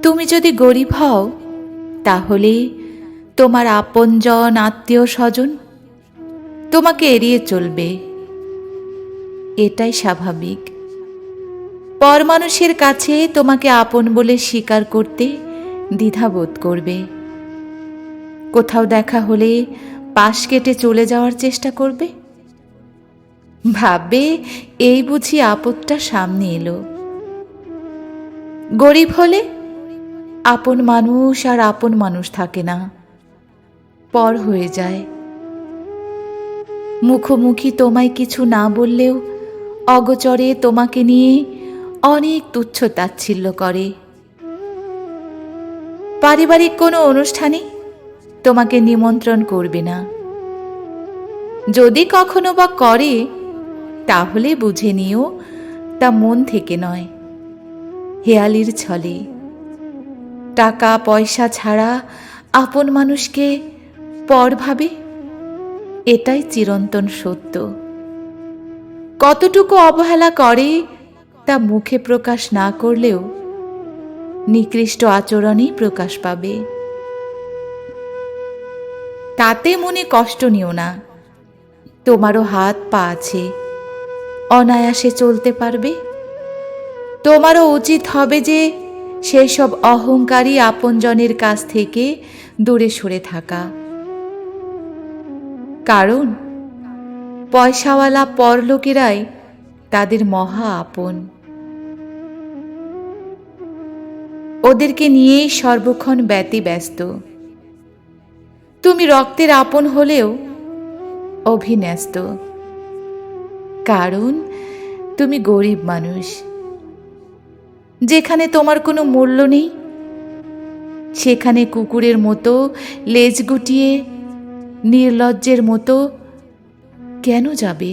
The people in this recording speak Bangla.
তুমি যদি গরিব হও তাহলে তোমার আপনজন আত্মীয় স্বজন তোমাকে এড়িয়ে চলবে। এটাই স্বাভাবিক। পর মানুষের কাছে তোমাকে আপন বলে স্বীকার করতে দ্বিধাবোধ করবে। কোথাও দেখা হলে পাশ কেটে চলে যাওয়ার চেষ্টা করবে। ভাববে এই বুঝি আপদটা সামনে এলো। গরিব হলে আপন মানুষ আর আপন মানুষ থাকে না, পর হয়ে যায়। মুখোমুখি তোমায় কিছু না বললেও অগোচরে তোমাকে নিয়ে অনেক তুচ্ছ তাচ্ছিল্য করে। পারিবারিক কোনো অনুষ্ঠানে তোমাকে নিমন্ত্রণ করবে না। যদি কখনো বা করে তাহলে বুঝে নিও তা মন থেকে নয়, হেয়ালির ছলে। টাকা পয়সা ছাড়া আপন মানুষকে পর ভাবে, এটাই চিরন্তন সত্য। কতটুকু অবহেলা করে তা মুখে প্রকাশ না করলেও নিকৃষ্ট আচরণেই প্রকাশ পাবে। তাতে মনে কষ্ট নিও না, তোমারও হাত পা আছে, অনায়াসে চলতে পারবে। তোমারও উচিত হবে যে সেই সব অহংকারী আপনজনের কাছ থেকে দূরে সরে থাকা। কারণ পয়সাওয়ালা পরলোকেরাই তাদের মহা আপন। ওদেরকে নিয়েই সর্বক্ষণ ব্যতিব্যস্ত। তুমি রক্তের আপন হলেও অভিন্যস্ত, কারণ তুমি গরিব মানুষ। যেখানে তোমার কোনো মূল্য নেই সেখানে কুকুরের মতো লেজ গুটিয়ে নির্লজ্জের মতো কেন যাবে?